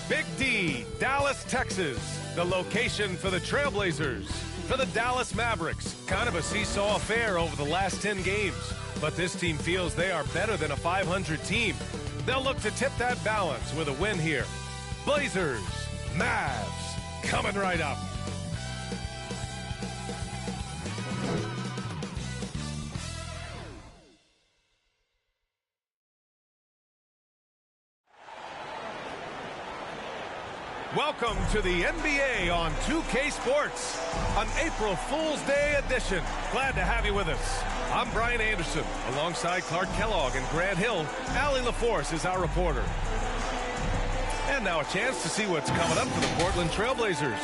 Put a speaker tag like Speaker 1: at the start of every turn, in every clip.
Speaker 1: Big D, Dallas, Texas, the location for the Trailblazers. For the Dallas Mavericks, kind of a seesaw affair over the last 10 games. But this team feels they are better than a 500 team. They'll look to tip that balance with a win here. Blazers, Mavs, coming right up. Welcome to the NBA on 2K Sports, an April Fool's Day edition. Glad to have you with us. I'm Brian Anderson, alongside Clark Kellogg and Grant Hill. Allie LaForce is our reporter. And now a chance to see what's coming up for the Portland Trailblazers.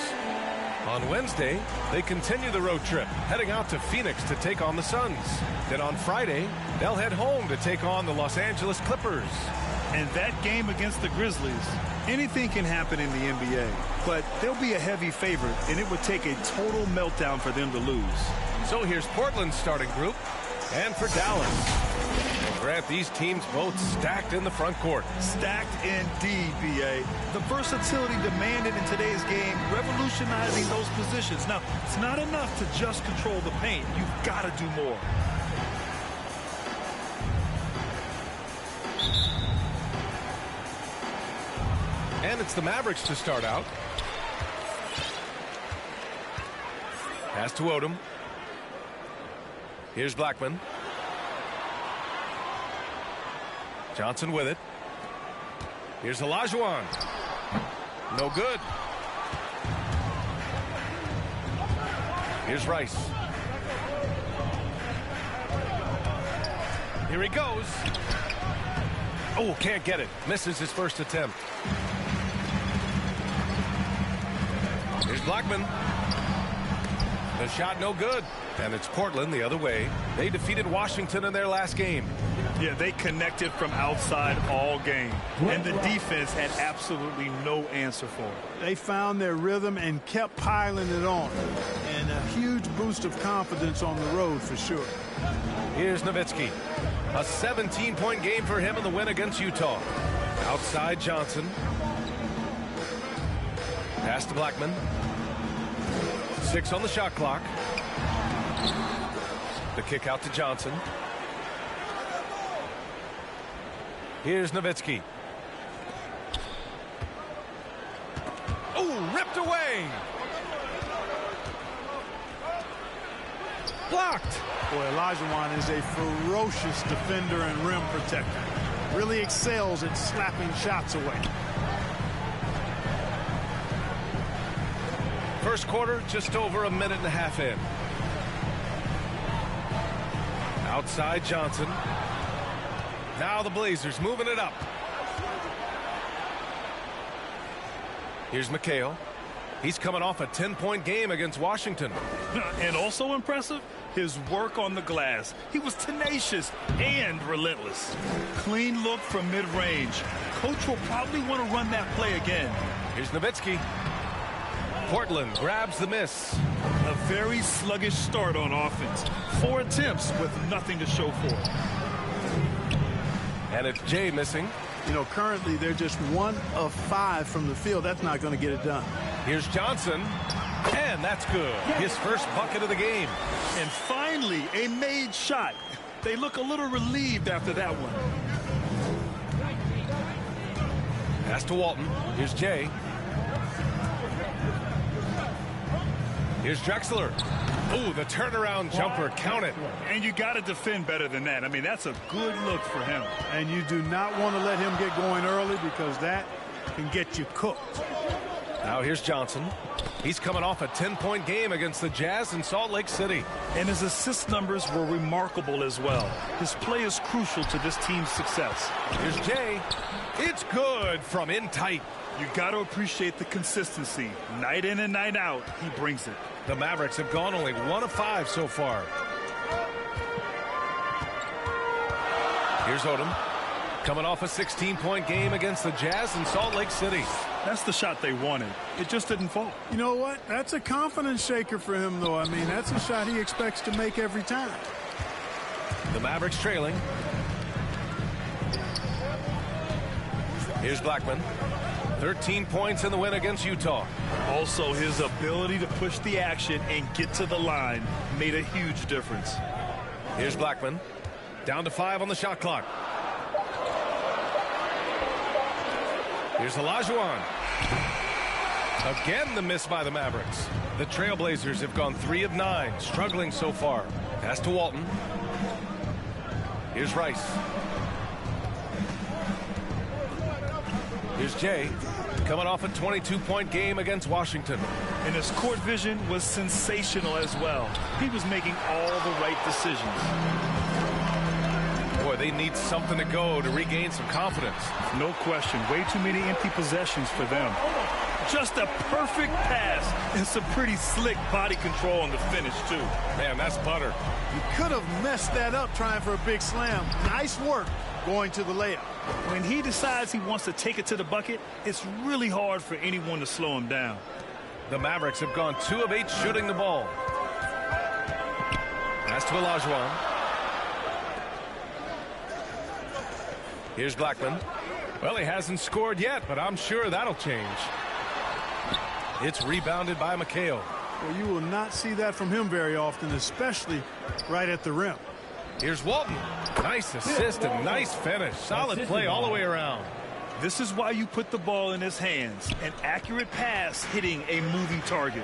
Speaker 1: On Wednesday, they continue the road trip, heading out to Phoenix to take on the Suns. Then on Friday, they'll head home to take on the Los Angeles Clippers.
Speaker 2: And that game against the Grizzlies, anything can happen in the NBA, but they'll be a heavy favorite, and it would take a total meltdown for them to lose.
Speaker 1: So here's Portland's starting group, and for Dallas. Grant, these teams both stacked in the front court.
Speaker 2: Stacked indeed, B.A. The versatility demanded in today's game, revolutionizing those positions. Now, it's not enough to just control the paint. You've got to do more.
Speaker 1: And it's the Mavericks to start out. Pass to Odom. Here's Blackman. Johnson with it. Here's Olajuwon. No good. Here's Rice. Here he goes. Oh, can't get it. Misses his first attempt. Here's Blackman. The shot no good. And it's Portland the other way. They defeated Washington in their last game.
Speaker 2: Yeah, they connected from outside all game. And the defense had absolutely no answer for it.
Speaker 3: They found their rhythm and kept piling it on. And a huge boost of confidence on the road for sure.
Speaker 1: Here's Nowitzki. A 17-point game for him in the win against Utah. Outside Johnson. Pass to Blackman. 6 on the shot clock. The kick out to Johnson. Here's Nowitzki. Oh, ripped away. Blocked.
Speaker 3: Boy, Olajuwon is a ferocious defender and rim protector. Really excels at slapping shots away.
Speaker 1: First quarter, just over a minute and a half in. Outside Johnson. Now the Blazers moving it up. Here's McHale. He's coming off a 10-point game against Washington.
Speaker 2: And also impressive, his work on the glass. He was tenacious and relentless. Clean look from mid-range. Coach will probably want to run that play again.
Speaker 1: Here's Nowitzki. Portland grabs the miss.
Speaker 2: A very sluggish start on offense. 4 attempts with nothing to show for it.
Speaker 1: And it's Jay missing.
Speaker 3: You know, currently they're just 1 of 5 from the field. That's not going to get it done.
Speaker 1: Here's Johnson. And that's good. His first bucket of the game.
Speaker 2: And finally, a made shot. They look a little relieved after that one.
Speaker 1: Pass to Walton. Here's Jay. Here's Drexler. Oh, the turnaround jumper. Count it.
Speaker 2: And you got to defend better than that. I mean, that's a good look for him.
Speaker 3: And you do not want to let him get going early because that can get you cooked.
Speaker 1: Now here's Johnson. He's coming off a 10-point game against the Jazz in Salt Lake City.
Speaker 2: And his assist numbers were remarkable as well. His play is crucial to this team's success.
Speaker 1: Here's Jay. It's good from in tight.
Speaker 2: You got to appreciate the consistency. Night in and night out, he brings it.
Speaker 1: The Mavericks have gone only 1 of 5 so far. Here's Odom. Coming off a 16-point game against the Jazz in Salt Lake City.
Speaker 2: That's the shot they wanted. It just didn't fall.
Speaker 3: You know what? That's a confidence shaker for him, though. I mean, that's a shot he expects to make every time.
Speaker 1: The Mavericks trailing. Here's Blackman. 13 points in the win against Utah.
Speaker 2: Also, his ability to push the action and get to the line made a huge difference.
Speaker 1: Here's Blackman. Down to 5 on the shot clock. Here's Olajuwon. Again, the miss by the Mavericks. The Trailblazers have gone 3 of 9, struggling so far. Pass to Walton. Here's Rice. Here's Jay, coming off a 22-point game against Washington.
Speaker 2: And his court vision was sensational as well. He was making all the right decisions.
Speaker 1: Boy, they need something to go to regain some confidence.
Speaker 2: No question. Way too many empty possessions for them. Just a perfect pass and some pretty slick body control on the finish, too.
Speaker 1: Man, that's butter.
Speaker 3: You could have messed that up trying for a big slam. Nice work going to the layup.
Speaker 2: When he decides he wants to take it to the bucket, it's really hard for anyone to slow him down.
Speaker 1: The Mavericks have gone 2 of 8 shooting the ball. Pass to Olajuwon. Here's Blackman. Well, he hasn't scored yet, but I'm sure that'll change. It's rebounded by McHale.
Speaker 3: Well, you will not see that from him very often, especially right at the rim.
Speaker 1: Here's Walton. Nice assist and nice finish. Solid play all the way around.
Speaker 2: This is why you put the ball in his hands. An accurate pass hitting a moving target.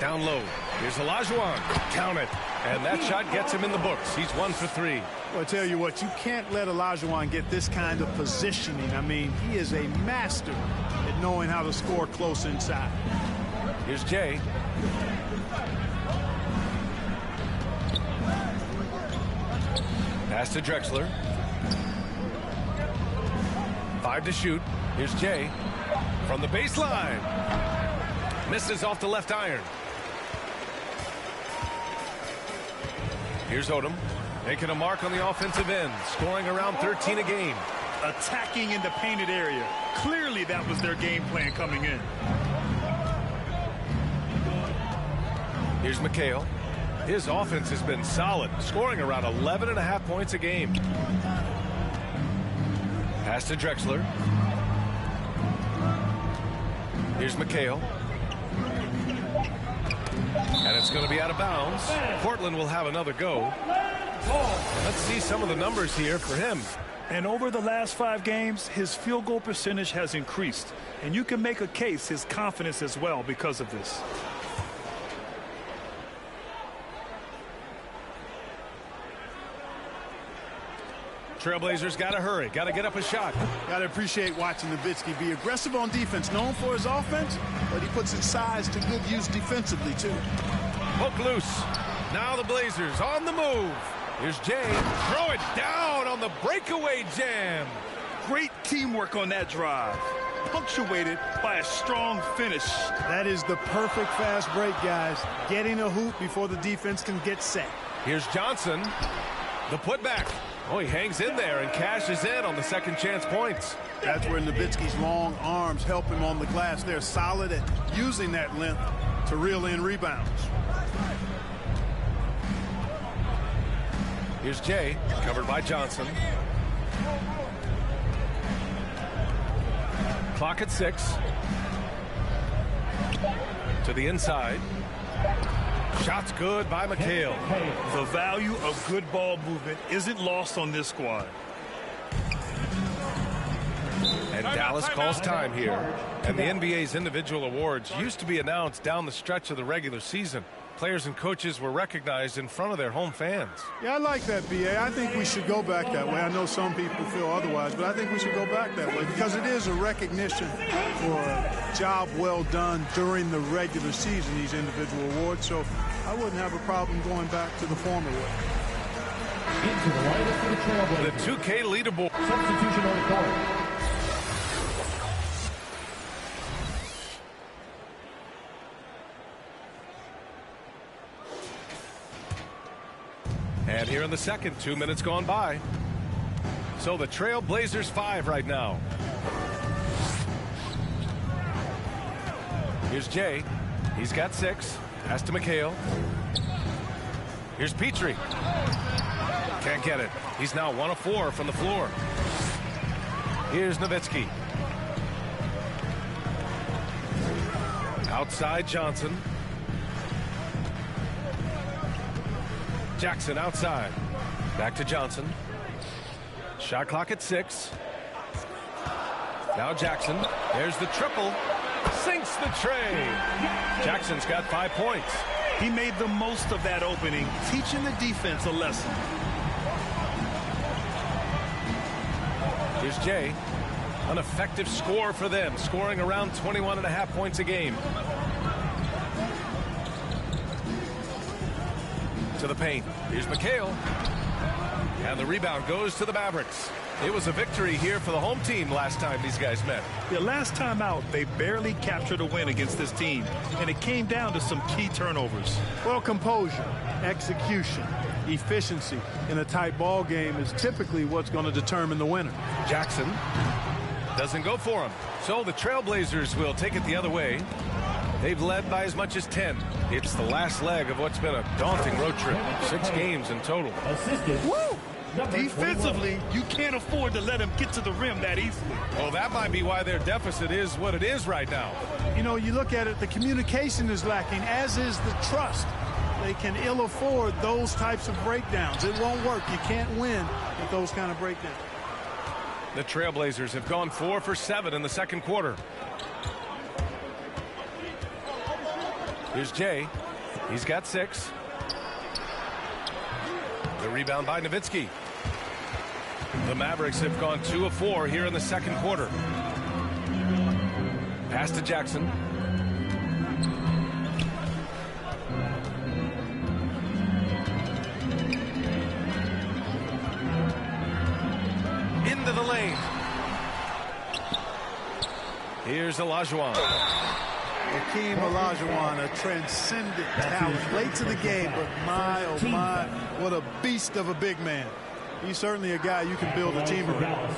Speaker 1: Down low. Here's Olajuwon. Count it. And that shot gets him in the books. He's 1 for 3.
Speaker 3: Well, I tell you what, you can't let Olajuwon get this kind of positioning. I mean, he is a master at knowing how to score close inside.
Speaker 1: Here's Jay. Pass to Drexler. 5 to shoot. Here's Jay. From the baseline. Misses off the left iron. Here's Odom. Making a mark on the offensive end. Scoring around 13 a game.
Speaker 2: Attacking in the painted area. Clearly that was their game plan coming in.
Speaker 1: Here's McHale. His offense has been solid, scoring around 11.5 points a game. Pass to Drexler. Here's McHale. And it's going to be out of bounds. Portland will have another go. Let's see some of the numbers here for him.
Speaker 2: And over the last 5 games, his field goal percentage has increased. And you can make a case his confidence as well because of this.
Speaker 1: Trailblazers got to hurry. Got to get up a shot.
Speaker 3: Got to appreciate watching Nowitzki be aggressive on defense. Known for his offense, but he puts his size to good use defensively, too.
Speaker 1: Poke loose. Now the Blazers on the move. Here's Jay. Throw it down on the breakaway jam.
Speaker 2: Great teamwork on that drive. Punctuated by a strong finish.
Speaker 3: That is the perfect fast break, guys. Getting a hoop before the defense can get set.
Speaker 1: Here's Johnson. The putback. Oh, he hangs in there and cashes in on the second chance points.
Speaker 3: That's where Nowitzki's long arms help him on the glass. They're solid at using that length to reel in rebounds.
Speaker 1: Here's Jay, covered by Johnson. Clock at 6. To the inside. Shots good by McHale.
Speaker 2: The value of good ball movement isn't lost on this squad.
Speaker 1: And Dallas calls time here. And the NBA's individual awards used to be announced down the stretch of the regular season. Players and coaches were recognized in front of their home fans.
Speaker 3: Yeah, I like that, B.A. I think we should go back that way. I know some people feel otherwise, but I think we should go back that way because it is a recognition for a job well done during the regular season, these individual awards. So I wouldn't have a problem going back to the former way.
Speaker 4: Into the lineup for the Trailblazers.
Speaker 1: The 2K leaderboard.
Speaker 4: Substitution on the court.
Speaker 1: And here in the second, 2 minutes gone by. So the Trailblazers 5 right now. Here's Jay. He's got 6. Pass to McHale. Here's Petrie. Can't get it. He's now 1 of 4 from the floor. Here's Nowitzki. Outside Johnson. Jackson outside. Back to Johnson. Shot clock at 6. Now Jackson. There's the triple. Sinks the tray. Jackson's got 5 points.
Speaker 2: He made the most of that opening, teaching the defense a lesson.
Speaker 1: Here's Jay. An effective score for them, scoring around 21.5 points a game. To the paint. Here's McHale. And the rebound goes to the Mavericks. It was a victory here for the home team last time these guys met.
Speaker 2: The last time out, they barely captured a win against this team, and it came down to some key turnovers.
Speaker 3: Well, composure, execution, efficiency in a tight ball game is typically what's going to determine the winner.
Speaker 1: Jackson doesn't go for him. So the Trailblazers will take it the other way. They've led by as much as 10. It's the last leg of what's been a daunting road trip. 6 games in total.
Speaker 4: Assisted.
Speaker 2: Woo! Defensively, you can't afford to let him get to the rim that easily.
Speaker 1: Well, that might be why their deficit is what it is right now.
Speaker 3: You know, you look at it, the communication is lacking, as is the trust. They can ill afford those types of breakdowns. It won't work. You can't win with those kind of breakdowns.
Speaker 1: The Trailblazers have gone 4 for 7 in the second quarter. Here's Jay. He's got 6. The rebound by Nowitzki. The Mavericks have gone 2 of 4 here in the second quarter. Pass to Jackson. Into the lane. Here's Olajuwon.
Speaker 3: Hakeem Olajuwon, a transcendent talent, late to the game, but my, oh my, what a beast of a big man. He's certainly a guy you can build a team around.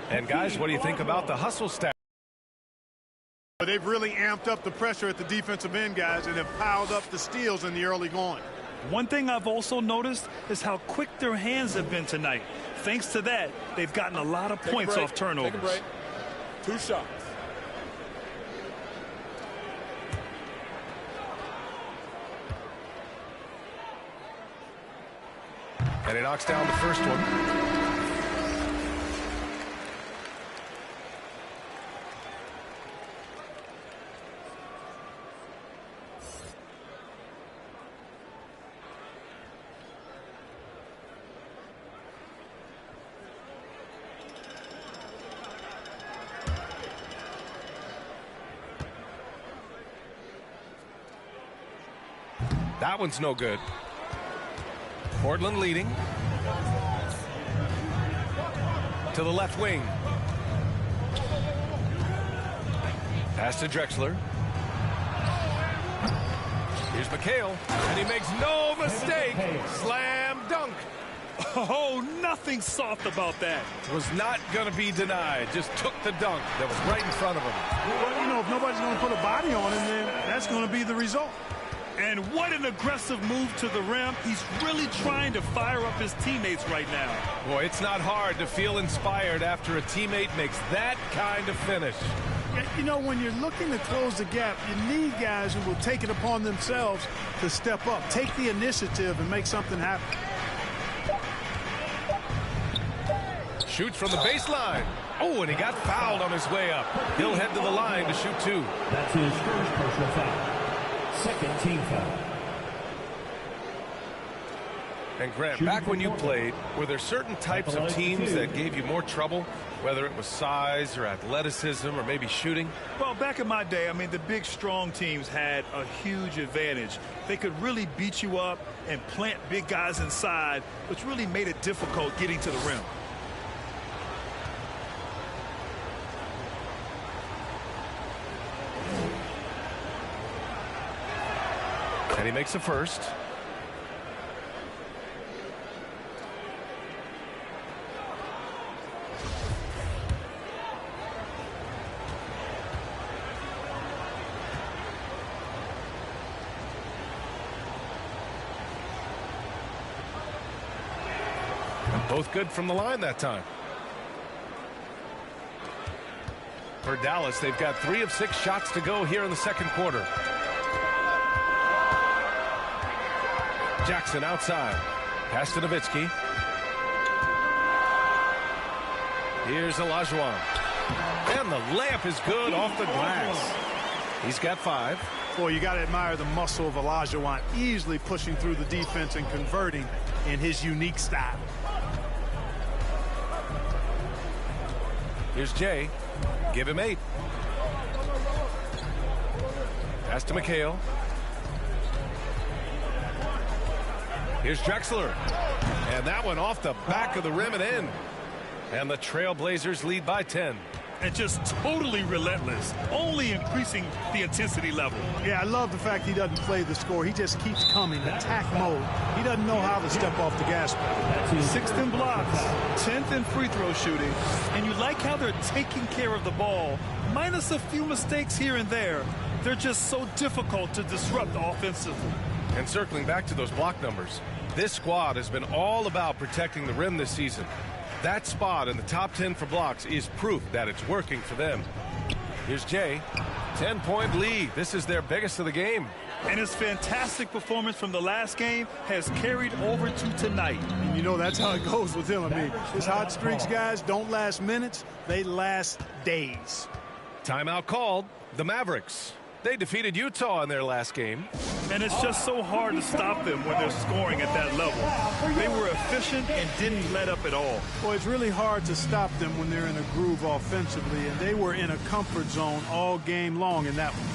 Speaker 1: And guys, what do you think about the hustle stat?
Speaker 3: They've really amped up the pressure at the defensive end, guys, and have piled up the steals in the early going.
Speaker 2: One thing I've also noticed is how quick their hands have been tonight. Thanks to that, they've gotten a lot of points off turnovers.
Speaker 3: Take a break. 2 shots.
Speaker 1: And he knocks down the first one. That one's no good. Portland leading. To the left wing. Pass to Drexler. Here's McHale. And he makes no mistake. Slam dunk.
Speaker 2: Oh, nothing soft about that.
Speaker 1: Was not going to be denied. Just took the dunk that was right in front of him.
Speaker 3: Well, you know, if nobody's going to put a body on him, then that's going to be the result.
Speaker 2: And what an aggressive move to the rim. He's really trying to fire up his teammates right now.
Speaker 1: Boy, it's not hard to feel inspired after a teammate makes that kind of finish.
Speaker 3: You know, when you're looking to close the gap, you need guys who will take it upon themselves to step up, take the initiative, and make something happen.
Speaker 1: Shoots from the baseline. Oh, and he got fouled on his way up. He'll head to the line to shoot 2.
Speaker 4: That's his first personal foul. Second team foul.
Speaker 1: And Grant, back when you played, were there certain types of teams that gave you more trouble, whether it was size or athleticism or maybe shooting?
Speaker 2: Well, back in my day, I mean, the big, strong teams had a huge advantage. They could really beat you up and plant big guys inside, which really made it difficult getting to the rim.
Speaker 1: And he makes the first. Both good from the line that time. For Dallas, they've got 3 of 6 shots to go here in the second quarter. Jackson outside. Pass to Nowitzki. Here's Olajuwon. And the layup is good off the glass. He's got 5.
Speaker 3: Boy, you got to admire the muscle of Olajuwon, easily pushing through the defense and converting in his unique style.
Speaker 1: Here's Jay. Give him 8. Pass to McHale. Here's Drexler. And that one off the back of the rim and in. And the Trailblazers lead by 10.
Speaker 2: And just totally relentless, only increasing the intensity level.
Speaker 3: Yeah, I love the fact he doesn't play the score. He just keeps coming, attack mode. He doesn't know how to step off the gas pedal.
Speaker 2: 6th in blocks, 10th in free throw shooting. And you like how they're taking care of the ball. Minus a few mistakes here and there, they're just so difficult to disrupt offensively.
Speaker 1: And circling back to those block numbers, this squad has been all about protecting the rim this season. That spot in the top 10 for blocks is proof that it's working for them. Here's Jay. 10-point lead. This is their biggest of the game.
Speaker 2: And his fantastic performance from the last game has carried over to tonight.
Speaker 3: And you know that's how it goes with him. I mean, his hot streaks, guys, don't last minutes. They last days.
Speaker 1: Timeout called. The Mavericks. They defeated Utah in their last game.
Speaker 2: And it's just so hard to stop them when they're scoring at that level. They were efficient and didn't let up at all.
Speaker 3: Well, it's really hard to stop them when they're in a groove offensively, and they were in a comfort zone all game long in that one.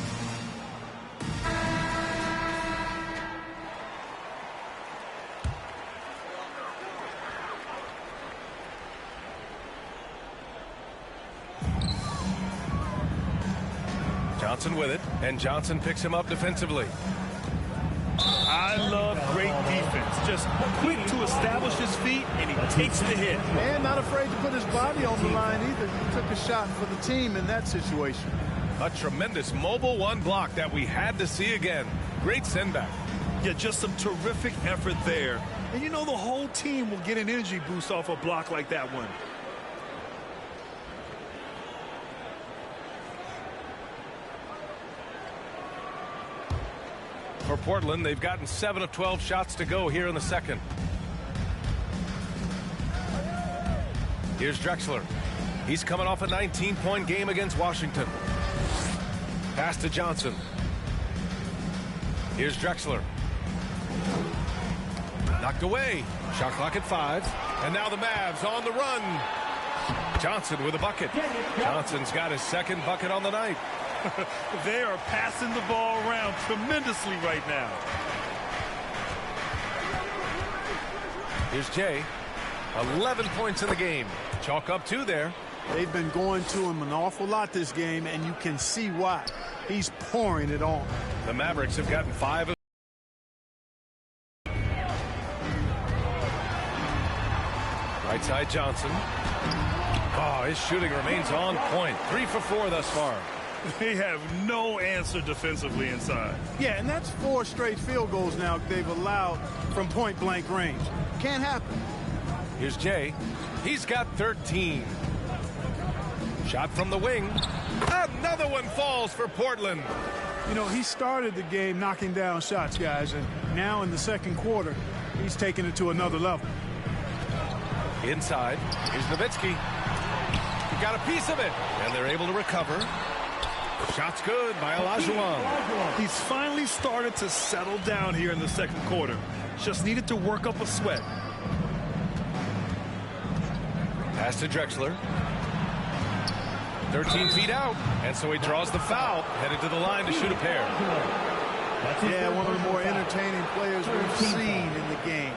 Speaker 1: Johnson with it, and Johnson picks him up defensively.
Speaker 2: I love great defense. Just quick to establish his feet, and he takes the hit.
Speaker 3: And not afraid to put his body on the line either. He took a shot for the team in that situation.
Speaker 1: A tremendous mobile 1 block that we had to see again. Great send back.
Speaker 2: Yeah, just some terrific effort there. And you know the whole team will get an energy boost off a block like that one.
Speaker 1: For Portland, they've gotten 7 of 12 shots to go here in the second. Here's Drexler. He's coming off a 19-point game against Washington. Pass to Johnson. Here's Drexler. Knocked away. Shot clock at 5. And now the Mavs on the run. Johnson with a bucket. Johnson's got his 2nd bucket on the night.
Speaker 2: They are passing the ball around tremendously right now.
Speaker 1: Here's Jay. 11 points in the game. Chalk up 2 there.
Speaker 3: They've been going to him an awful lot this game, and you can see why. He's pouring it on.
Speaker 1: The Mavericks have gotten 5 of Inside Johnson. Oh, his shooting remains on point. 3 for 4 thus far.
Speaker 2: They have no answer defensively inside.
Speaker 3: Yeah, and that's 4 straight field goals now they've allowed from point-blank range. Can't happen.
Speaker 1: Here's Jay. He's got 13. Shot from the wing. Another one falls for Portland.
Speaker 3: You know, he started the game knocking down shots, guys, and now in the second quarter, he's taking it to another level.
Speaker 1: Inside. Here's Nowitzki. He got a piece of it, and they're able to recover. Shot's good by Olajuwon.
Speaker 2: He's finally started to settle down here in the second quarter. Just needed to work up a sweat.
Speaker 1: Pass to Drexler. 13 feet out, and so he draws the foul, headed to the line to shoot a pair.
Speaker 3: Yeah, one of the more entertaining players we've seen in the game.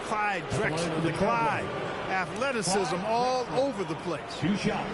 Speaker 3: Clyde Drexler, the Clyde. Athleticism all over the place.
Speaker 4: 2 shots.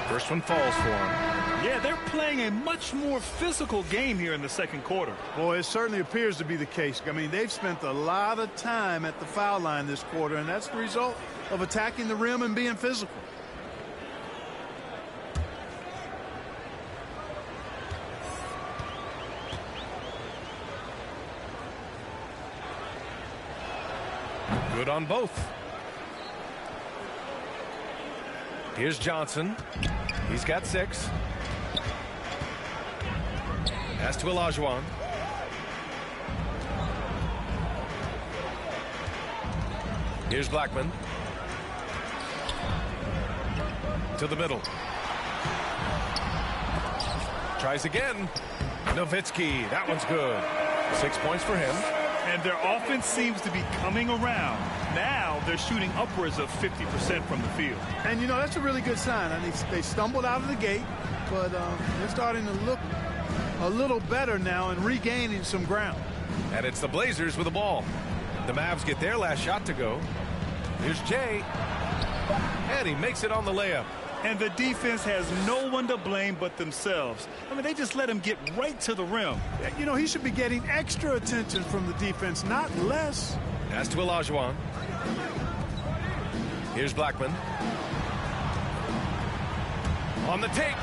Speaker 1: First one falls for him.
Speaker 2: Yeah, they're playing a much more physical game here in the second quarter.
Speaker 3: Boy, it certainly appears to be the case. I mean, they've spent a lot of time at the foul line this quarter, and that's the result of attacking the rim and being physical.
Speaker 1: Good on both. Here's Johnson. He's got 6. Pass to Olajuwon. Here's Blackman. To the middle. Tries again. Nowitzki. That one's good. 6 points for him.
Speaker 2: And their offense seems to be coming around. Now they're shooting upwards of 50% from the field.
Speaker 3: And, you know, that's a really good sign. I mean, they stumbled out of the gate, but they're starting to look a little better now and regaining some ground.
Speaker 1: And it's the Blazers with the ball. The Mavs get their last shot to go. Here's Jay. And he makes it on the layup.
Speaker 2: And the defense has no one to blame but themselves. I mean, they just let him get right to the rim.
Speaker 3: You know, he should be getting extra attention from the defense, not less.
Speaker 1: Pass to Olajuwon. Here's Blackman. On the take.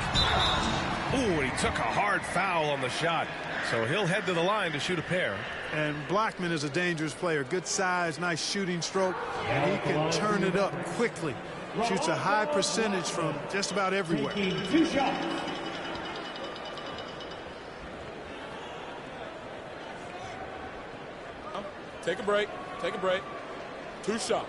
Speaker 1: Ooh, he took a hard foul on the shot. So he'll head to the line to shoot a pair.
Speaker 3: And Blackman is a dangerous player. Good size, nice shooting stroke, and he can turn it up quickly. Shoots a high percentage from just about everywhere.
Speaker 4: 2 shots.
Speaker 5: Take a break. Take a break. 2 shots.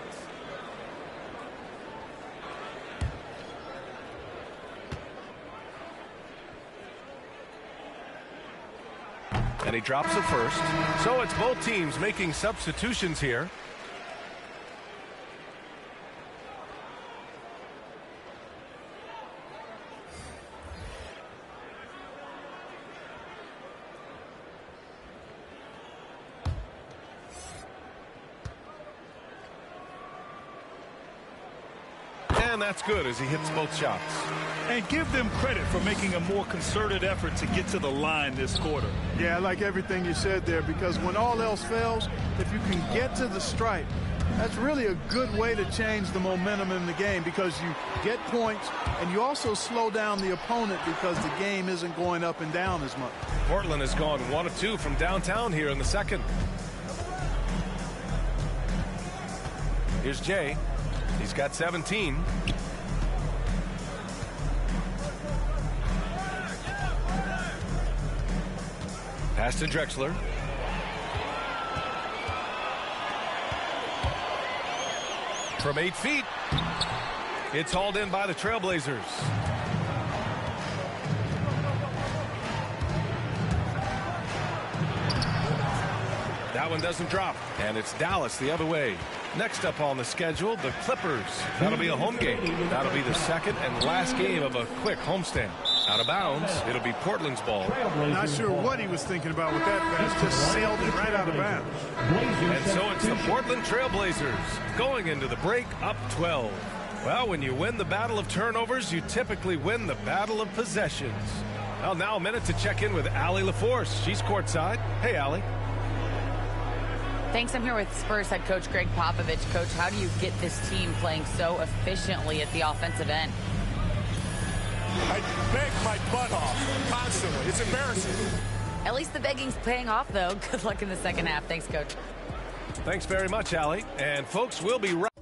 Speaker 1: And he drops it first. So it's both teams making substitutions here. And that's good as he hits both shots.
Speaker 2: And give them credit for making a more concerted effort to get to the line this quarter.
Speaker 3: Yeah, I like everything you said there, because when all else fails, if you can get to the stripe, that's really a good way to change the momentum in the game, because you get points and you also slow down the opponent because the game isn't going up and down as much.
Speaker 1: Portland has gone 1 of 2 from downtown here in the second. Here's Jay. He's got 17. Pass to Drexler. From 8 feet. It's hauled in by the Trailblazers. That one doesn't drop. And it's Dallas the other way. Next up on the schedule, the Clippers. That'll be a home game. That'll be the second and last game of a quick homestand. Out of bounds. It'll be Portland's ball.
Speaker 3: Not sure what he was thinking about with that pass. Just sailed it right out of bounds.
Speaker 1: And so it's the Portland Trailblazers going into the break up 12. Well, when you win the battle of turnovers, you typically win the battle of possessions. Well, now a minute to check in with Allie LaForce. She's courtside. Hey, Allie.
Speaker 6: Thanks. I'm here with Spurs head coach Greg Popovich. Coach, how do you get this team playing so efficiently at the offensive end?
Speaker 5: I beg my butt off constantly. It's embarrassing.
Speaker 6: At least the begging's paying off, though. Good luck in the second half. Thanks, Coach.
Speaker 1: Thanks very much, Allie. And, folks, we'll be right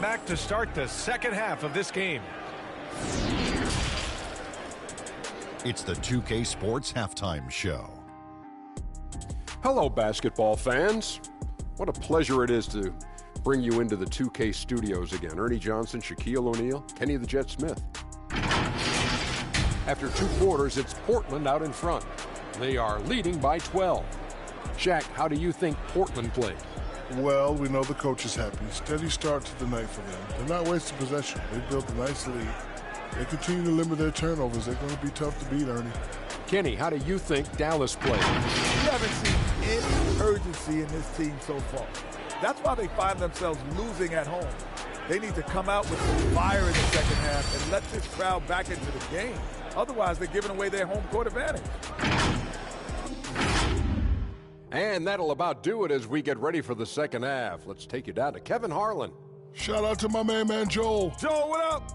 Speaker 1: back to start the second half of this game.
Speaker 7: It's the 2K Sports Halftime Show.
Speaker 8: Hello, basketball fans. What a pleasure it is to bring you into the 2K studios again. Ernie Johnson, Shaquille O'Neal, Kenny the Jet Smith. After 2 quarters, it's Portland out in front. They are leading by 12. Shaq, how do you think Portland played?
Speaker 9: Well, we know the coach is happy. Steady start to the night for them. They're not wasting possession. They built a nice lead. They continue to limit their turnovers. They're going to be tough to beat, Ernie.
Speaker 8: Kenny, how do you think Dallas played?
Speaker 10: We haven't seen any urgency in this team so far. That's why they find themselves losing at home. They need to come out with some fire in the second half and let this crowd back into the game. Otherwise, they're giving away their home court advantage.
Speaker 8: And that'll about do it as we get ready for the second half. Let's take you down to Kevin Harlan.
Speaker 9: Shout out to my man Joel.
Speaker 10: Joel, what up?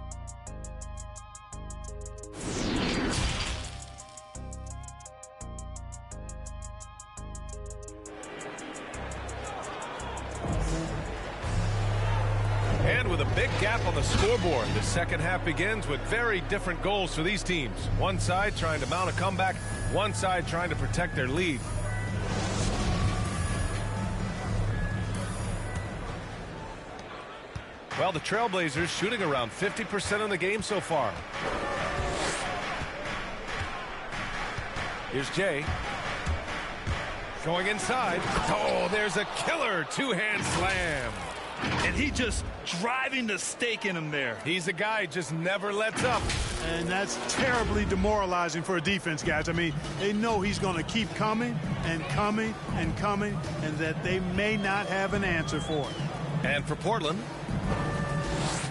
Speaker 1: And with a big gap on the scoreboard, the second half begins with very different goals for these teams. One side trying to mount a comeback, one side trying to protect their lead. Well, the Trailblazers shooting around 50% in the game so far. Here's Jay. Going inside. Oh, there's a killer two-hand slam.
Speaker 2: And he just driving the stake in him there.
Speaker 1: He's a guy who just never lets up.
Speaker 3: And that's terribly demoralizing for a defense, guys. I mean, they know he's going to keep coming and coming and coming, and that they may not have an answer for it.
Speaker 1: And for Portland,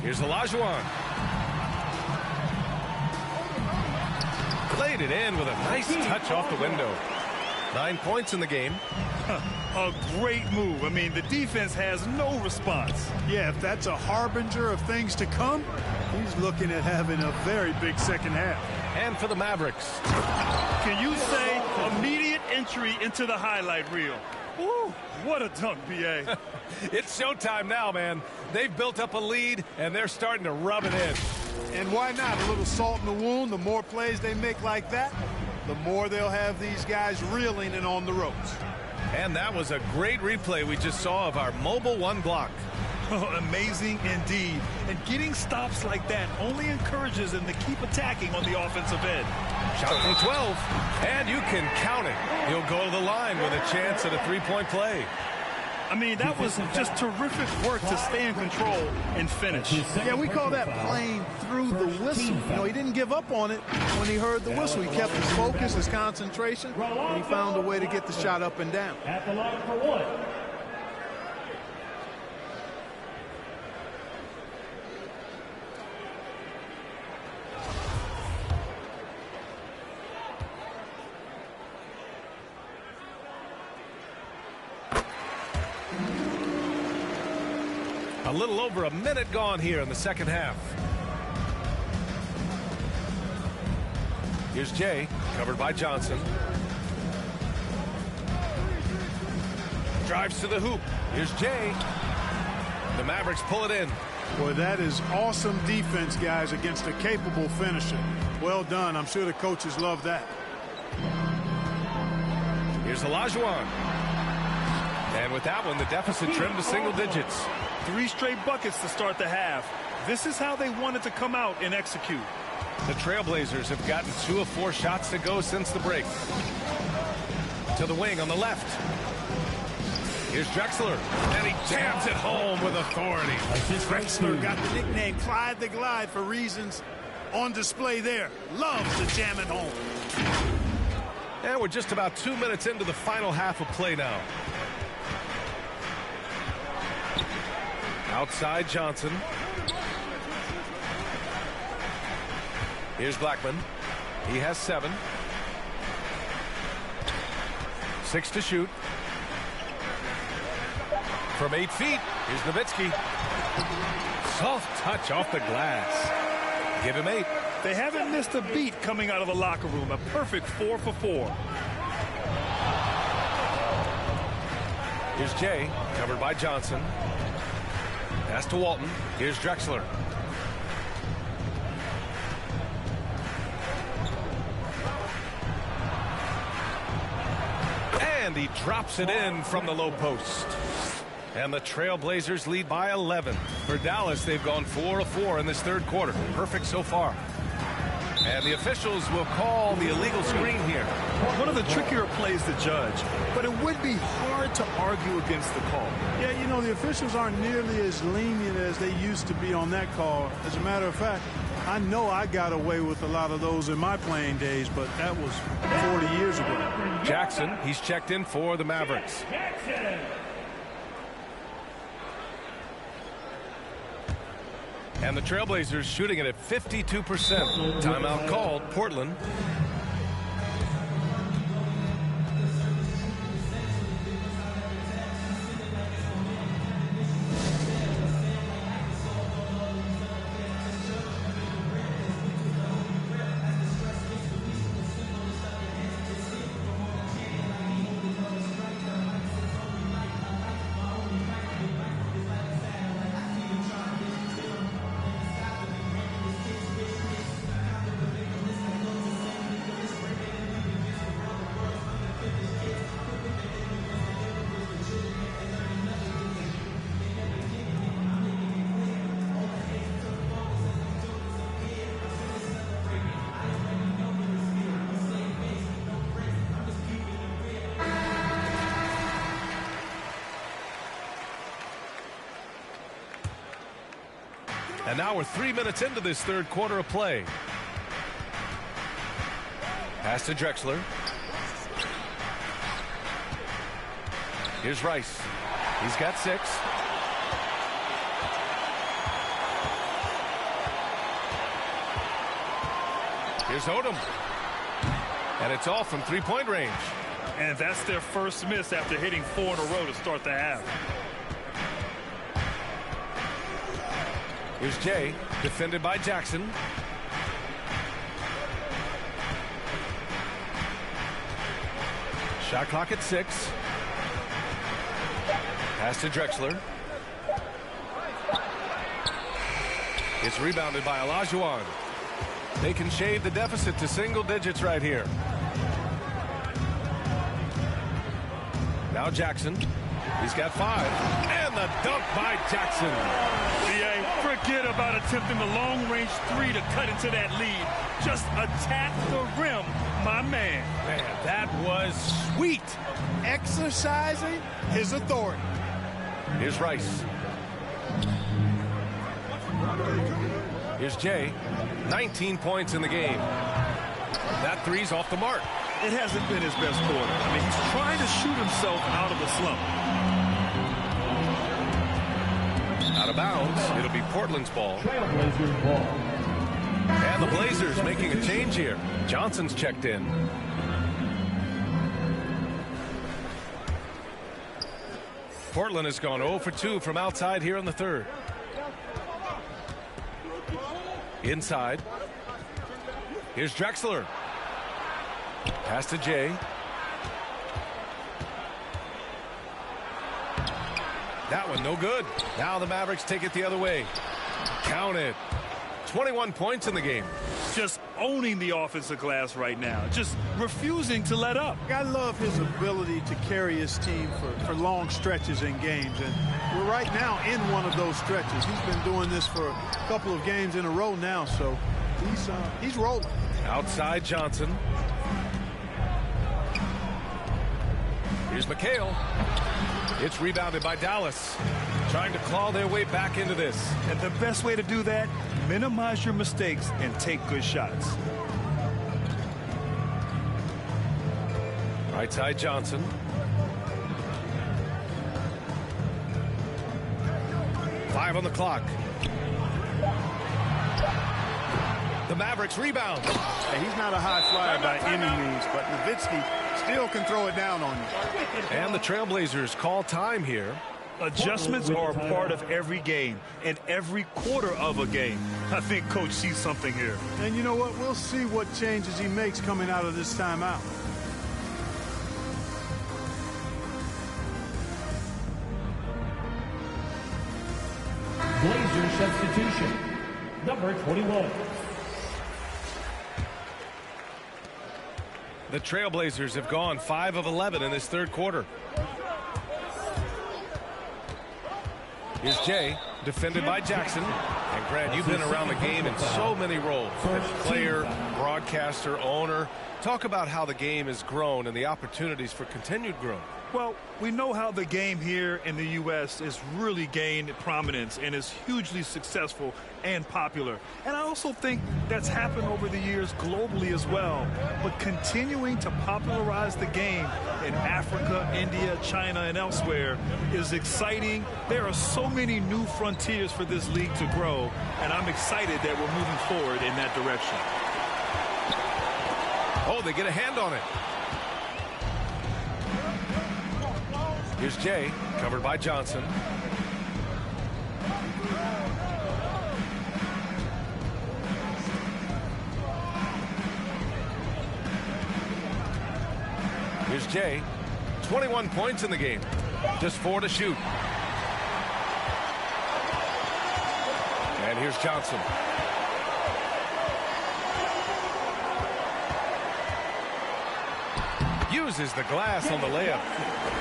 Speaker 1: here's Olajuwon. Played it in with a nice touch off the window. 9 points in the game.
Speaker 2: A great move. I mean, the defense has no response.
Speaker 3: Yeah, if that's a harbinger of things to come, he's looking at having a very big second half.
Speaker 1: And for the Mavericks.
Speaker 2: Can you say immediate entry into the highlight reel? Woo, what a dunk, B.A.
Speaker 1: It's showtime now, man. They've built up a lead, and they're starting to rub it in.
Speaker 3: And why not? A little salt in the wound. The more plays they make like that, the more they'll have these guys reeling and on the ropes.
Speaker 1: And that was a great replay we just saw of our mobile one block.
Speaker 2: Oh, amazing indeed. And getting stops like that only encourages them to keep attacking on the offensive end.
Speaker 1: Shot from 12, and you can count it. He'll go to the line with a chance at a three-point play.
Speaker 2: I mean, that was just terrific work to stay in control and finish.
Speaker 3: Yeah, we call that playing through the whistle. You know, he didn't give up on it when he heard the whistle. He kept his focus, his concentration, and he found a way to get the shot up and down.
Speaker 4: At the line for one.
Speaker 1: A little over a minute gone here in the second half. Here's Jay, covered by Johnson. Drives to the hoop. Here's Jay. The Mavericks pull it in.
Speaker 3: Boy, that is awesome defense, guys, against a capable finisher. Well done. I'm sure the coaches love that.
Speaker 1: Here's Olajuwon. And with that one, the deficit trimmed to single digits.
Speaker 2: 3 straight buckets to start the half. This is how they wanted to come out and execute.
Speaker 1: The Trailblazers have gotten 2 of 4 shots to go since the break. To the wing on the left. Here's Drexler, and he jams it home with authority.
Speaker 3: Drexler got the nickname Clyde the Glide for reasons on display there. Loves to jam it home.
Speaker 1: And we're just about 2 minutes into the final half of play now. Outside Johnson. Here's Blackman. He has 7. 6 to shoot. From 8 feet, here's Nowitzki. Soft touch off the glass. Give him 8.
Speaker 2: They haven't missed a beat coming out of the locker room. A perfect 4 for 4.
Speaker 1: Here's Jay, covered by Johnson. Pass to Walton. Here's Drexler. And he drops it in from the low post. And the Trailblazers lead by 11. For Dallas, they've gone 4 of 4 in this third quarter. Perfect so far. And the officials will call the illegal screen here.
Speaker 2: One of the trickier plays to judge, but it would be hard to argue against the call.
Speaker 3: Yeah, you know, the officials aren't nearly as lenient as they used to be on that call. As a matter of fact, I know I got away with a lot of those in my playing days, but that was 40 years ago.
Speaker 1: Jackson, he's checked in for the Mavericks. And the Trailblazers shooting it at 52%. Timeout called, Portland. And now we're 3 minutes into this third quarter of play. Pass to Drexler. Here's Rice. He's got 6. Here's Odom. And it's off from three-point range.
Speaker 2: And that's their first miss after hitting 4 in a row to start the half.
Speaker 1: Here's Jay, defended by Jackson. Shot clock at 6. Pass to Drexler. It's rebounded by Olajuwon. They can shave the deficit to single digits right here. Now Jackson. He's got 5. And the dunk by Jackson.
Speaker 2: Forget about attempting the long-range 3 to cut into that lead. Just attack the rim, my man.
Speaker 1: Man, that was sweet.
Speaker 3: Exercising his authority.
Speaker 1: Here's Rice. Here's Jay. 19 points in the game. That three's off the mark.
Speaker 2: It hasn't been his best quarter. I mean, he's trying to shoot himself out of the slump.
Speaker 1: Out of bounds. It'll be Portland's ball. And the Blazers making a change here. Johnson's checked in. Portland has gone 0 for 2 from outside here in the third. Inside. Here's Drexler. Pass to Jay. That one no good. Now the Mavericks take it the other way. Count it. 21 points in the game.
Speaker 2: Just owning the offensive glass right now. Just refusing to let up.
Speaker 3: I love his ability to carry his team for long stretches in games. And we're right now in one of those stretches. He's been doing this for a couple of games in a row now. So he's rolling.
Speaker 1: Outside Johnson. Here's McHale. It's rebounded by Dallas. Trying to claw their way back into this.
Speaker 2: And the best way to do that, minimize your mistakes and take good shots.
Speaker 1: Right side Johnson. Five on the clock. The Mavericks rebound.
Speaker 3: Hey, he's not a high flyer by any means, but Nowitzki still can throw it down on you.
Speaker 1: And the Trailblazers call time here.
Speaker 2: Adjustments are a part of every game and every quarter of a game. I think Coach sees something here.
Speaker 3: And you know what? We'll see what changes he makes coming out of this timeout.
Speaker 4: Blazer substitution. Number 21.
Speaker 1: The Trailblazers have gone 5 of 11 in this third quarter. Here's Jay, defended by Jackson. And Grant, you've been around the game in so many roles. As player, broadcaster, owner. Talk about how the game has grown and the opportunities for continued growth.
Speaker 2: Well, we know how the game here in the U.S. has really gained prominence and is hugely successful and popular. And I also think that's happened over the years globally as well. But continuing to popularize the game in Africa, India, China, and elsewhere is exciting. There are so many new frontiers for this league to grow, and I'm excited that we're moving forward in that direction.
Speaker 1: Oh, they get a hand on it. Here's Jay, covered by Johnson. Here's Jay, 21 points in the game, just 4 to shoot. And here's Johnson. Uses the glass on the layup.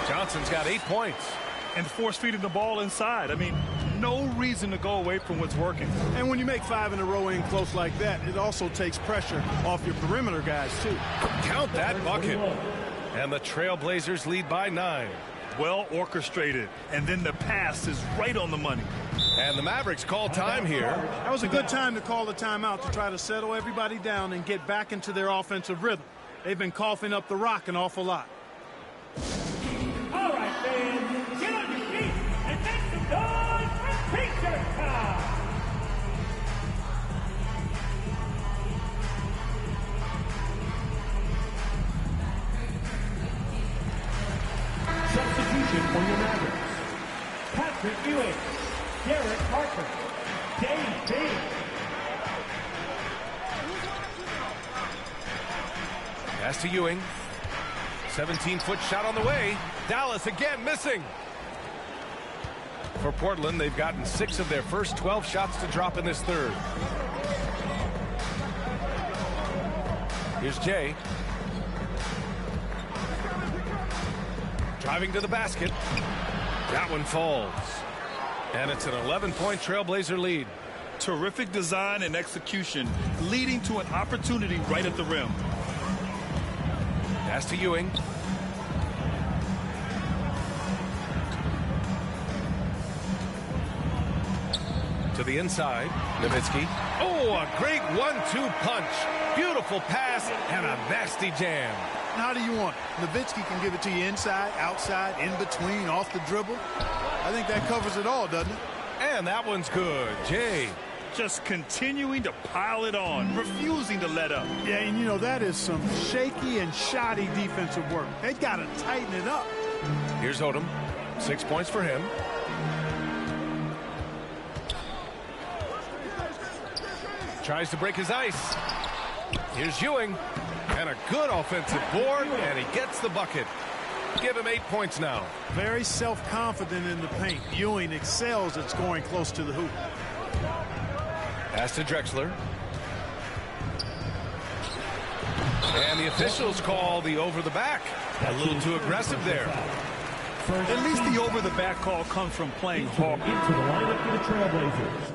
Speaker 1: Johnson's got 8 points.
Speaker 2: And force-feeding the ball inside. I mean, no reason to go away from what's working.
Speaker 3: And when you make 5 in a row in close like that, it also takes pressure off your perimeter guys, too.
Speaker 1: Count that bucket. And the Trailblazers lead by 9.
Speaker 2: Well orchestrated. And then the pass is right on the money.
Speaker 1: And the Mavericks call time here.
Speaker 3: That was a good time to call the timeout to try to settle everybody down and get back into their offensive rhythm. They've been coughing up the rock an awful lot.
Speaker 4: All right, fans, get on your feet and make some noise for T-shirt time. Substitution for your Mavericks. Patrick Ewing, Derek Harper, Dave Bates.
Speaker 1: Pass to Ewing. 17-foot shot on the way. Dallas again missing. For Portland, they've gotten 6 of their first 12 shots to drop in this third. Here's Jay. Driving to the basket. That one falls. And it's an 11-point Trailblazer lead.
Speaker 2: Terrific design and execution, leading to an opportunity right at the rim.
Speaker 1: Pass to Ewing. To the inside. Nowitzki. Oh, a great 1-2 punch. Beautiful pass and a nasty jam.
Speaker 3: How do you want it? Nowitzki can give it to you inside, outside, in between, off the dribble. I think that covers it all, doesn't it?
Speaker 1: And that one's good. Jay.
Speaker 2: Just continuing to pile it on, refusing to let up.
Speaker 3: Yeah, and you know, that is some shaky and shoddy defensive work. They got to tighten it up.
Speaker 1: Here's Odom. 6 points for him. Tries to break his ice. Here's Ewing. And a good offensive board, and he gets the bucket. Give him 8 points now.
Speaker 3: Very self-confident in the paint. Ewing excels at scoring close to the hoop.
Speaker 1: Pass to Drexler. And the officials call the over the back. A little too aggressive there.
Speaker 2: At least the over the back call comes from playing hard.
Speaker 4: Into the lineup for the Trailblazers.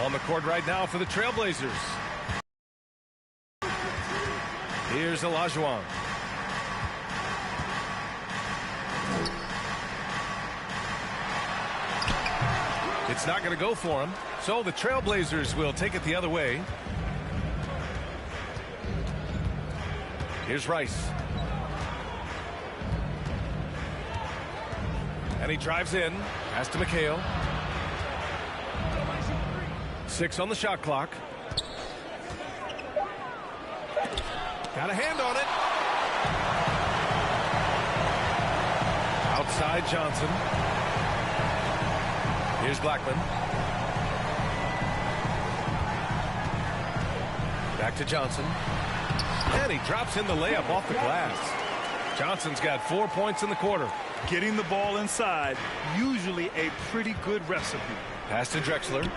Speaker 1: On the court right now for the Trailblazers. Here's Olajuwon. It's not going to go for him, so the Trailblazers will take it the other way. Here's Rice. And he drives in. Pass to McHale. 6 on the shot clock. Got a hand on it. Outside Johnson. Here's Blackman. Back to Johnson. And he drops in the layup off the glass. Johnson's got 4 points in the quarter.
Speaker 2: Getting the ball inside, usually a pretty good recipe.
Speaker 1: Pass to Drexler.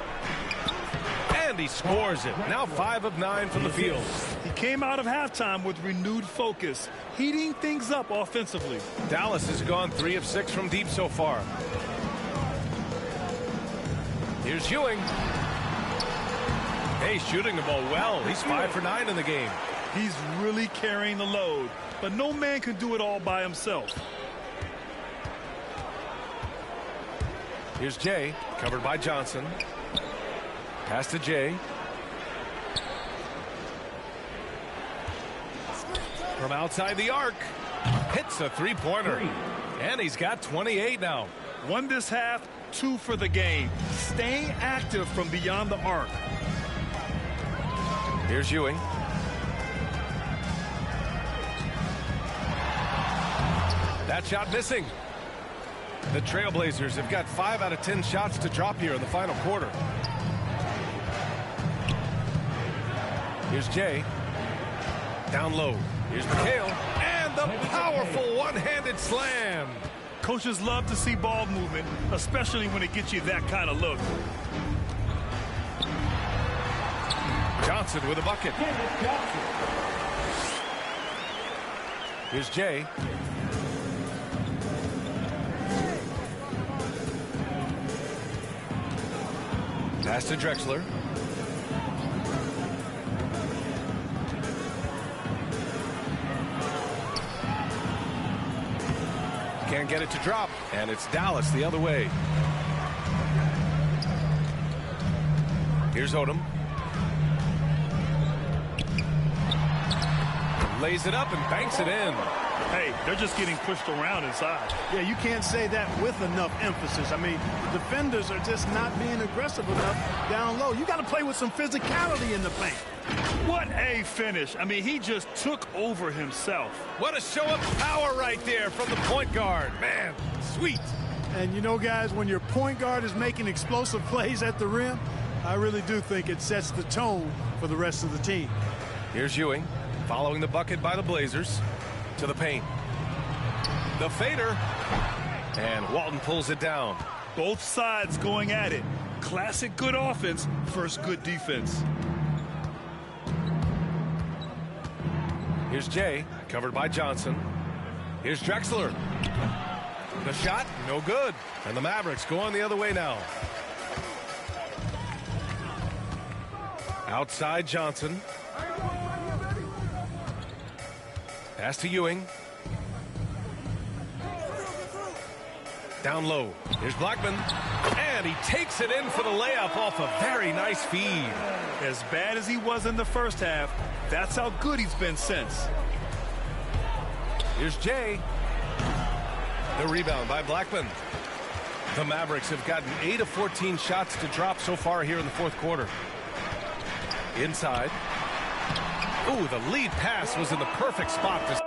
Speaker 1: And he scores it. Now 5 of 9 from the field.
Speaker 2: He came out of halftime with renewed focus, heating things up offensively.
Speaker 1: Dallas has gone 3 of 6 from deep so far. Here's Ewing. Hey, shooting the ball well. He's 5 for 9 in the game.
Speaker 2: He's really carrying the load, but no man can do it all by himself.
Speaker 1: Here's Jay, covered by Johnson. Pass to Jay. From outside the arc. Hits a three-pointer. And he's got 28 now.
Speaker 2: 1 this half, 2 for the game. Staying active from beyond the arc.
Speaker 1: Here's Ewing. That shot missing. The Trailblazers have got 5 out of 10 shots to drop here in the final quarter. Here's Jay. Down low. Here's McHale. And the powerful one-handed slam.
Speaker 2: Coaches love to see ball movement, especially when it gets you that kind of look.
Speaker 1: Johnson with a bucket. Here's Jay. Pass to Drexler. Can't get it to drop, and it's Dallas the other way. Here's Odom. Lays it up and banks it in.
Speaker 2: Hey, they're just getting pushed around inside.
Speaker 3: Yeah, you can't say that with enough emphasis. I mean, the defenders are just not being aggressive enough down low. You got to play with some physicality in the paint.
Speaker 2: What a finish. I mean, he just took over himself.
Speaker 1: What a show of power right there from the point guard. Man, sweet.
Speaker 3: And you know, guys, when your point guard is making explosive plays at the rim, I really do think it sets the tone for the rest of the team.
Speaker 1: Here's Ewing, following the bucket by the Blazers. To the paint. The fader. And Walton pulls it down.
Speaker 2: Both sides going at it. Classic good offense versus good defense.
Speaker 1: Here's Jay, covered by Johnson. Here's Drexler. The shot, no good. And the Mavericks go on the other way now. Outside Johnson. Pass to Ewing. Down low. Here's Blackman. And he takes it in for the layup off a very nice feed.
Speaker 2: As bad as he was in the first half, that's how good he's been since.
Speaker 1: Here's Jay. The rebound by Blackman. The Mavericks have gotten 8 of 14 shots to drop so far here in the fourth quarter. Inside. Ooh, the lead pass was in the perfect spot to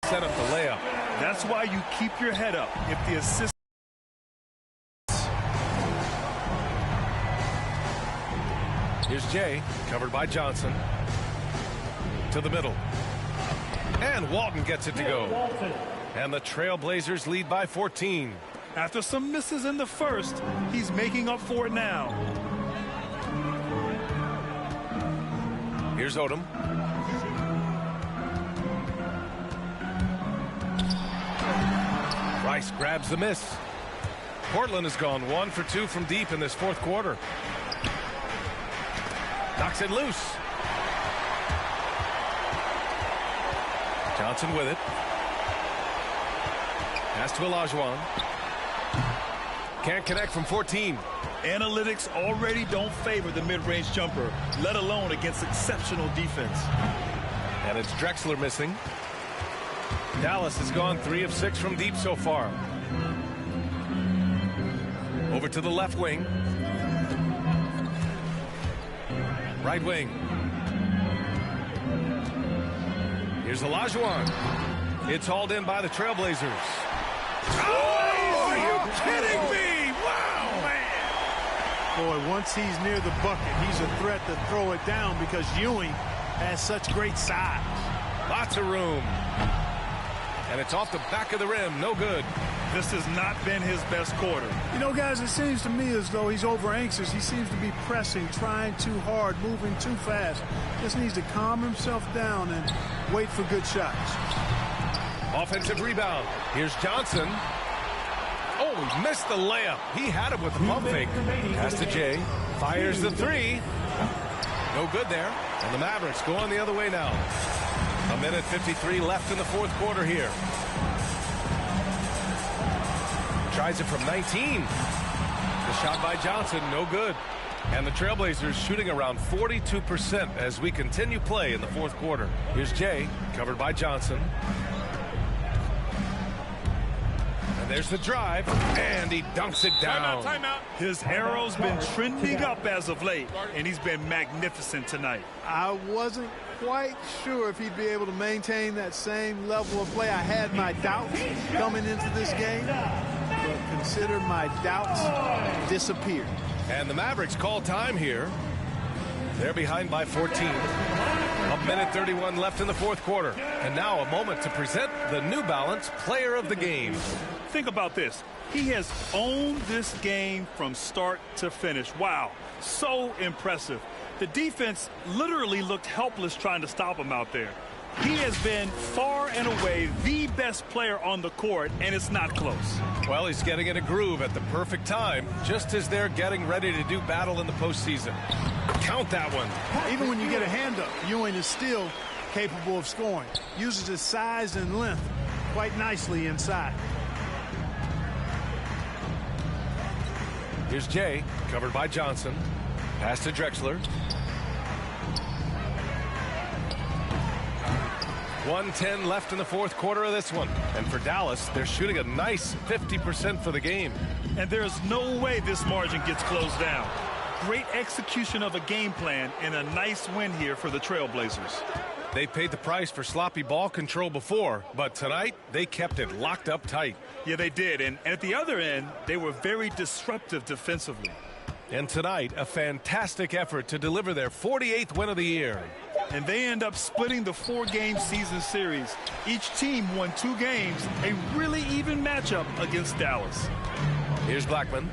Speaker 1: set up the layup.
Speaker 2: That's why you keep your head up. If the assist.
Speaker 1: Here's Jay, covered by Johnson. To the middle. And Walton gets it to go. And the Trailblazers lead by 14.
Speaker 2: After some misses in the first, he's making up for it now.
Speaker 1: Here's Odom. Rice grabs the miss. Portland has gone 1 for 2 from deep in this fourth quarter. Knocks it loose. Johnson with it. Pass to Olajuwon. Can't connect from 14.
Speaker 2: Analytics already don't favor the mid-range jumper, let alone against exceptional defense.
Speaker 1: And it's Drexler missing. Dallas has gone 3 of 6 from deep so far. Over to the left wing. Right wing. Here's Olajuwon. It's hauled in by the Trailblazers.
Speaker 2: Oh, are you kidding me? Wow, man.
Speaker 3: Boy, once he's near the bucket, he's a threat to throw it down because Ewing has such great size.
Speaker 1: Lots of room. And it's off the back of the rim. No good.
Speaker 2: This has not been his best quarter.
Speaker 3: You know, guys, it seems to me as though he's over anxious. He seems to be pressing, trying too hard, moving too fast. Just needs to calm himself down and wait for good shots.
Speaker 1: Offensive rebound. Here's Johnson. Oh, he missed the layup. He had it with the pump fake. Pass to Jay. Fires the three. No good there. And the Mavericks going the other way now. 1:53 left in the fourth quarter here. Tries it from 19. The shot by Johnson, no good. And the Trailblazers shooting around 42% as we continue play in the fourth quarter. Here's Jay, covered by Johnson. And there's the drive, and he dunks it down.
Speaker 5: Timeout.
Speaker 2: His arrow's been trending up as of late, and he's been magnificent tonight.
Speaker 3: I wasn't quite sure if he'd be able to maintain that same level of play. I had my doubts coming into this game, but consider my doubts disappeared.
Speaker 1: And the Mavericks call time here. They're behind by 14. 1:31 left in the fourth quarter. And now a moment to present the New Balance Player of the Game.
Speaker 2: Think about this. He has owned this game from start to finish. Wow, so impressive. The defense literally looked helpless trying to stop him out there. He has been far and away the best player on the court, and it's not close.
Speaker 1: Well, he's getting in a groove at the perfect time, just as they're getting ready to do battle in the postseason. Count that one.
Speaker 3: Even when you get a hand up, Ewing is still capable of scoring. Uses his size and length quite nicely inside.
Speaker 1: Here's Jay, covered by Johnson. Pass to Drexler. 1:10 left in the fourth quarter of this one. And for Dallas, they're shooting a nice 50% for the game.
Speaker 2: And there's no way this margin gets closed down. Great execution of a game plan and a nice win here for the Trailblazers.
Speaker 1: They paid the price for sloppy ball control before, but tonight they kept it locked up tight.
Speaker 2: Yeah, they did. And at the other end, they were very disruptive defensively.
Speaker 1: And tonight, a fantastic effort to deliver their 48th win of the year.
Speaker 2: And they end up splitting the 4-game season series. Each team won 2 games, a really even matchup against Dallas.
Speaker 1: Here's Blackman.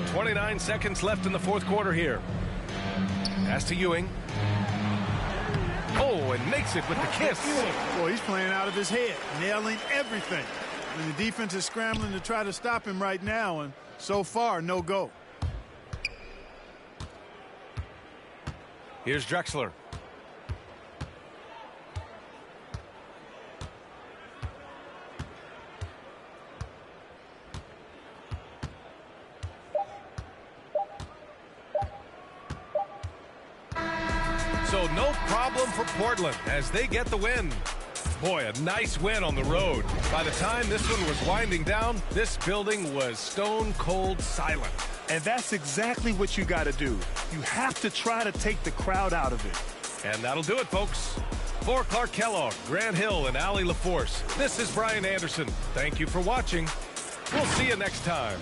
Speaker 1: 29 seconds left in the fourth quarter here. Pass to Ewing. Oh, and makes it with the kiss.
Speaker 3: Boy, he's playing out of his head, nailing everything. And the defense is scrambling to try to stop him right now, and so far, no go.
Speaker 1: Here's Drexler. So no problem for Portland as they get the win. Boy, a nice win on the road. By the time this one was winding down, this building was stone cold silent.
Speaker 2: And that's exactly what you got to do. You have to try to take the crowd out of it.
Speaker 1: And that'll do it, folks. For Clark Kellogg, Grant Hill, and Allie LaForce, this is Brian Anderson. Thank you for watching. We'll see you next time.